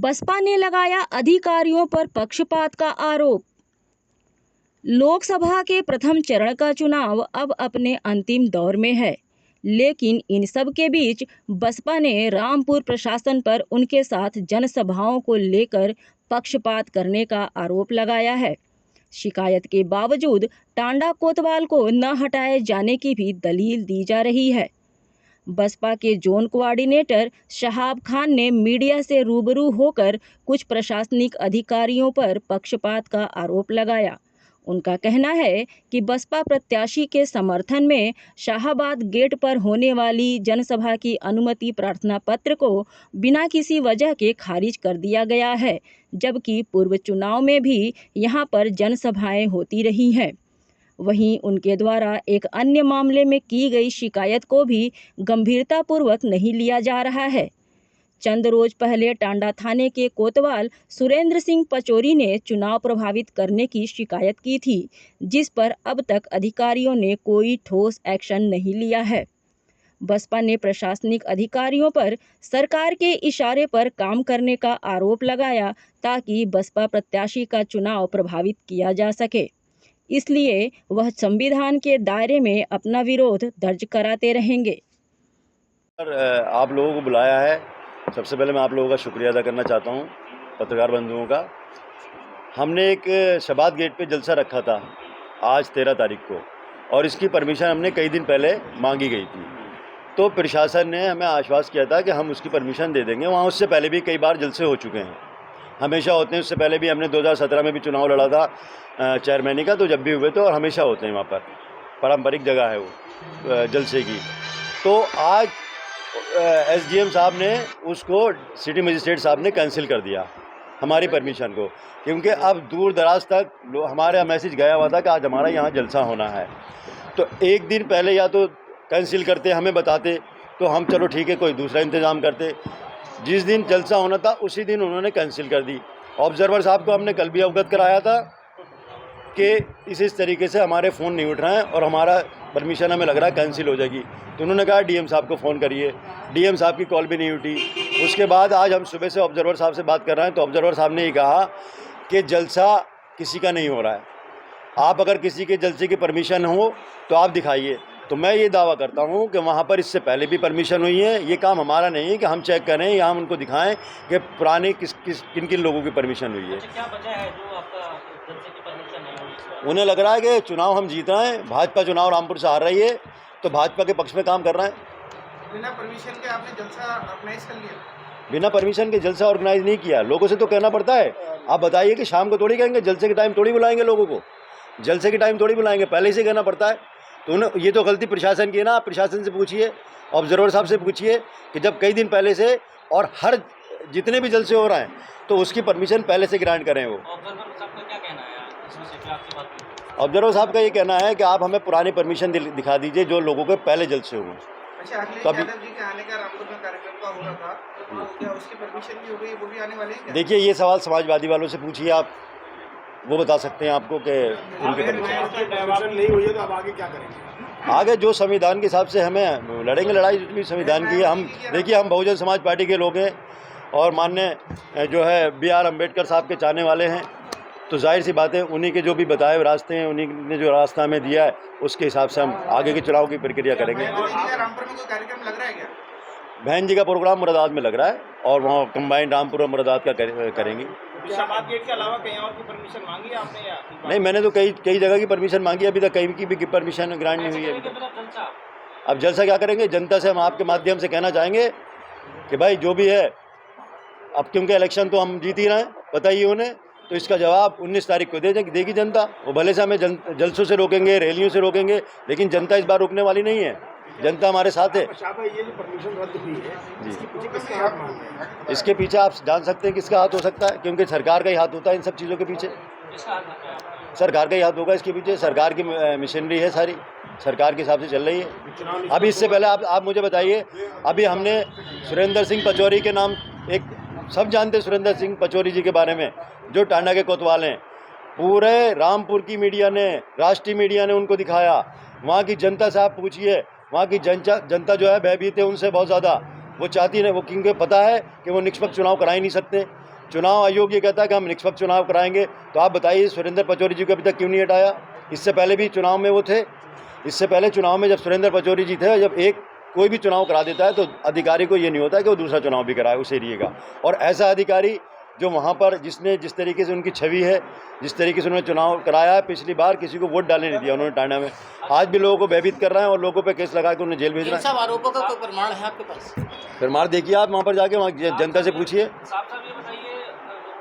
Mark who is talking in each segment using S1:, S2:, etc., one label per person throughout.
S1: बसपा ने लगाया अधिकारियों पर पक्षपात का आरोप। लोकसभा के प्रथम चरण का चुनाव अब अपने अंतिम दौर में है, लेकिन इन सब के बीच बसपा ने रामपुर प्रशासन पर उनके साथ जनसभाओं को लेकर पक्षपात करने का आरोप लगाया है। शिकायत के बावजूद टांडा कोतवाल को न हटाए जाने की भी दलील दी जा रही है। बसपा के जोन कोऑर्डिनेटर शहाब खान ने मीडिया से रूबरू होकर कुछ प्रशासनिक अधिकारियों पर पक्षपात का आरोप लगाया। उनका कहना है कि बसपा प्रत्याशी के समर्थन में शाहाबाद गेट पर होने वाली जनसभा की अनुमति प्रार्थना पत्र को बिना किसी वजह के खारिज कर दिया गया है, जबकि पूर्व चुनाव में भी यहां पर जनसभाएं होती रही हैं। वहीं उनके द्वारा एक अन्य मामले में की गई शिकायत को भी गंभीरतापूर्वक नहीं लिया जा रहा है। चंद रोज पहले टांडा थाने के कोतवाल सुरेंद्र सिंह पचौरी ने चुनाव प्रभावित करने की शिकायत की थी, जिस पर अब तक अधिकारियों ने कोई ठोस एक्शन नहीं लिया है। बसपा ने प्रशासनिक अधिकारियों पर सरकार के इशारे पर काम करने का आरोप लगाया ताकि बसपा प्रत्याशी का चुनाव प्रभावित किया जा सके। इसलिए वह संविधान के दायरे में अपना विरोध दर्ज कराते रहेंगे।
S2: आप लोगों को बुलाया है, सबसे पहले मैं आप लोगों का शुक्रिया अदा करना चाहता हूं, पत्रकार बंधुओं का। हमने एक शहाबाद गेट पे जलसा रखा था आज 13 तारीख को, और इसकी परमिशन हमने कई दिन पहले मांगी गई थी। तो प्रशासन ने हमें आश्वास किया था कि हम उसकी परमिशन दे देंगे। वहाँ उससे पहले भी कई बार जलसे हो चुके हैं, हमेशा होते हैं। उससे पहले भी हमने 2017 में भी चुनाव लड़ा था चेयरमैनी का, तो जब भी हुए तो और हमेशा होते हैं। वहाँ पर पारंपरिक जगह है वो जलसे की। तो आज एसडीएम साहब ने उसको सिटी मजिस्ट्रेट साहब ने कैंसिल कर दिया हमारी परमिशन को, क्योंकि अब दूर दराज तक हमारा मैसेज गया हुआ था कि आज हमारा यहाँ जलसा होना है। तो एक दिन पहले या तो कैंसिल करते, हमें बताते, तो हम चलो ठीक है कोई दूसरा इंतज़ाम करते। जिस दिन जलसा होना था उसी दिन उन्होंने कैंसिल कर दी। ऑब्जर्वर साहब को हमने कल भी अवगत कराया था कि इस तरीके से हमारे फ़ोन नहीं उठ रहे हैं और हमारा परमिशन हमें लग रहा है कैंसिल हो जाएगी। तो उन्होंने कहा डीएम साहब को फ़ोन करिए, डीएम साहब की कॉल भी नहीं उठी। उसके बाद आज हम सुबह से ऑब्जर्वर साहब से बात कर रहे हैं, तो ऑब्जर्वर साहब ने ये कहा कि जलसा किसी का नहीं हो रहा है, आप अगर किसी के जलसे की परमिशन हो तो आप दिखाइए। तो मैं ये दावा करता हूँ कि वहाँ पर इससे पहले भी परमिशन हुई है। ये काम हमारा नहीं है कि हम चेक करें या हम उनको दिखाएं कि पुराने किन किन लोगों की परमिशन हुई है।
S3: क्या वजह है जो आपका जलसे की परमिशन नहीं हुई?
S2: उन्हें लग रहा है कि चुनाव हम जीत रहे हैं, भाजपा चुनाव रामपुर से हार रही है, तो भाजपा के पक्ष में काम कर रहे हैं।
S4: बिना परमिशन के आपने जलसा ऑर्गेनाइज कर लिया?
S2: बिना परमिशन के जलसा ऑर्गेनाइज नहीं किया, लोगों से तो कहना पड़ता है। आप बताइए कि शाम को थोड़ी कहेंगे, जलसे के टाइम थोड़ी बुलाएंगे लोगों को, जलसे के टाइम थोड़ी बुलाएंगे, पहले से कहना पड़ता है। तो उन्हें ये तो गलती प्रशासन की है ना। आप प्रशासन से पूछिए, ऑब्जर्वर साहब से पूछिए कि जब कई दिन पहले से और हर जितने भी जलसे हो रहे हैं तो उसकी परमिशन पहले से ग्रांट करें। वो
S3: ऑब्जर्वर साहब का क्या कहना है इस विषय पे आपकी बात हुई?
S2: ऑब्जर्वर साहब का ये कहना है कि आप हमें पुरानी परमिशन दिखा दीजिए जो लोगों के पहले जलसे हुए।
S4: अच्छा, अखिलेश यादव जी के आने का रामपुर में कार्यक्रम का हो रहा था, तो क्या उसकी परमिशन भी हो गई? वो भी आने वाले हैं क्या?
S2: देखिए, ये सवाल समाजवादी वालों से पूछिए, आप वो बता सकते हैं आपको कि उनके
S4: परमिशन नहीं हुई है तो अब आगे क्या करेंगे?
S2: आगे जो संविधान के हिसाब से हमें लड़ेंगे लड़ाई, जितनी संविधान की है। हम देखिए, हम बहुजन समाज पार्टी के लोग हैं और माननीय जो है BR अम्बेडकर साहब के चाहने वाले हैं। तो जाहिर सी बात है, उन्हीं के जो भी बताए हुए रास्ते हैं, उन्हीं ने जो रास्ता हमें दिया है, उसके हिसाब से हम आगे के चुनाव की प्रक्रिया करेंगे।
S4: रामपुर में कोई कार्यक्रम लग रहा है क्या?
S2: बहन जी का प्रोग्राम मुरादाबाद में लग रहा है और वहाँ कंबाइंड रामपुर और मुरादाबाद का करेंगे।
S4: शहाबाद गेट के अलावा कहीं और की परमिशन मांगी है आपने या?
S2: नहीं, मैंने तो कई जगह की परमिशन मांगी, अभी तक कहीं की भी परमिशन ग्रांट नहीं हुई है। अब जलसा क्या करेंगे? जनता से हम आपके माध्यम से कहना चाहेंगे कि भाई जो भी है, अब क्योंकि इलेक्शन तो हम जीत ही रहे हैं, बताइए उन्हें, तो इसका जवाब 19 तारीख को देगी जनता। वो भले से हमें जलसों से रोकेंगे, रैलियों से रोकेंगे, लेकिन जनता इस बार रुकने वाली नहीं है। जनता हमारे साथ है।
S4: ये जो परमिशन रद्द हुई है, इसके पीछे किसका हाथ मानते हैं?
S2: इसके पीछे आप जान सकते हैं किसका हाथ हो सकता है, क्योंकि सरकार का ही हाथ होता है इन सब चीज़ों के पीछे। सरकार का ही हाथ होगा इसके पीछे। सरकार की मशीनरी है, सारी सरकार के हिसाब से चल रही है। अभी इससे पहले आप मुझे बताइए, अभी हमने सुरेंद्र सिंह पचौरी के नाम, एक सब जानते हैं सुरेंद्र सिंह पचौरी जी के बारे में, जो टांडा के कोतवाल हैं। पूरे रामपुर की मीडिया ने, राष्ट्रीय मीडिया ने उनको दिखाया। वहाँ की जनता से आप पूछिए, वहाँ की जनता जो है भयभीत है उनसे बहुत ज़्यादा। वो चाहती है, वो क्योंकि पता है कि वो निष्पक्ष चुनाव करा ही नहीं सकते। चुनाव आयोग ये कहता है कि हम निष्पक्ष चुनाव कराएंगे, तो आप बताइए सुरेंद्र पचौरी जी को अभी तक क्यों नहीं हटाया? इससे पहले भी चुनाव में वो थे, इससे पहले चुनाव में जब सुरेंद्र पचौरी जी थे, जब एक कोई भी चुनाव करा देता है तो अधिकारी को ये नहीं होता है कि वो दूसरा चुनाव भी कराए उस एरिए का। और ऐसा अधिकारी जो वहाँ पर जिसने जिस तरीके से उनकी छवि है, जिस तरीके से उन्होंने चुनाव कराया है, पिछली बार किसी को वोट डालने नहीं दिया उन्होंने टांडा में, आज भी लोगों को भयभीत कर रहे हैं और लोगों पे केस लगा के उन्हें जेल भेज रहे
S3: इन
S2: हैं।
S3: सब आरोपों का कोई प्रमाण है आपके पास?
S2: प्रमाण देखिए आप वहाँ पर जाके, वहाँ जनता से पूछिए।
S3: साहब ये बताइए,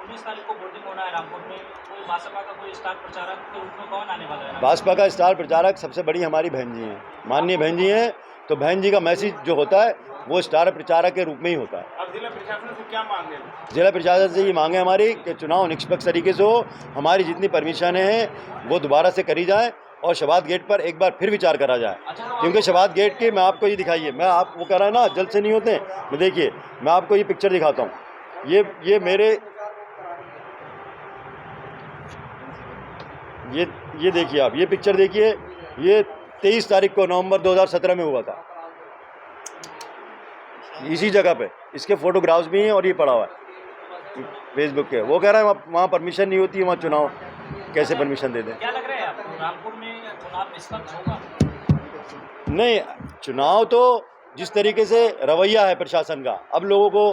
S3: 19 तारीख को वोटिंग होना है रामपुर में, कोई भाजपा का कोई स्टार प्रचारक के रूप में कौन आने वाला है?
S2: भाजपा का स्टार प्रचारक सबसे बड़ी हमारी बहन जी हैं, माननीय बहन जी हैं, तो बहन जी का मैसेज जो होता है वो स्टार प्रचारक के रूप में ही होता है।
S4: अब जिला प्रशासन से क्या मांगे?
S2: जिला प्रशासन से ये मांगे हमारी कि चुनाव निष्पक्ष तरीके से हो, हमारी जितनी परमिशनें हैं वो दोबारा से करी जाएं और शबाद गेट पर एक बार फिर विचार करा जाए। क्योंकि शबाद गेट की मैं आपको ये दिखाइए, मैं आप वो कह रहा है ना जल्द से नहीं होते, मैं देखिए मैं आपको ये पिक्चर दिखाता हूँ, ये मेरे ये देखिए आप, ये पिक्चर देखिए, ये 23 तारीख को नवंबर 2017 में हुआ था इसी जगह पे, इसके फोटोग्राफ्स भी हैं और ये पड़ा हुआ है फेसबुक पे। वो कह रहा है वहाँ परमिशन नहीं होती, वहाँ चुनाव कैसे परमिशन दे दें?
S3: क्या लग रहा है आपको, रामपुर में चुनाव निष्पक्ष होगा?
S2: नहीं, चुनाव तो जिस तरीके से रवैया है प्रशासन का, अब लोगों को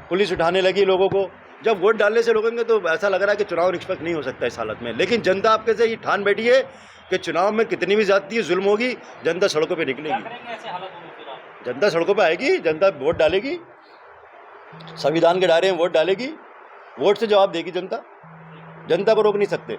S2: पुलिस उठाने लगी, लोगों को जब वोट डालने से रोकेंगे तो ऐसा लग रहा है कि चुनाव निष्पक्ष नहीं हो सकता इस हालत में। लेकिन जनता आपके से ये ठान बैठी है कि चुनाव में कितनी भी ज्यादती जुल्म होगी, जनता सड़कों पर निकलेगी,
S3: ऐसे हालत होगी फिर आप?
S2: जनता सड़कों पर आएगी, जनता वोट डालेगी, संविधान के दायरे में वोट डालेगी, वोट से जवाब देगी जनता, जनता को रोक नहीं सकते।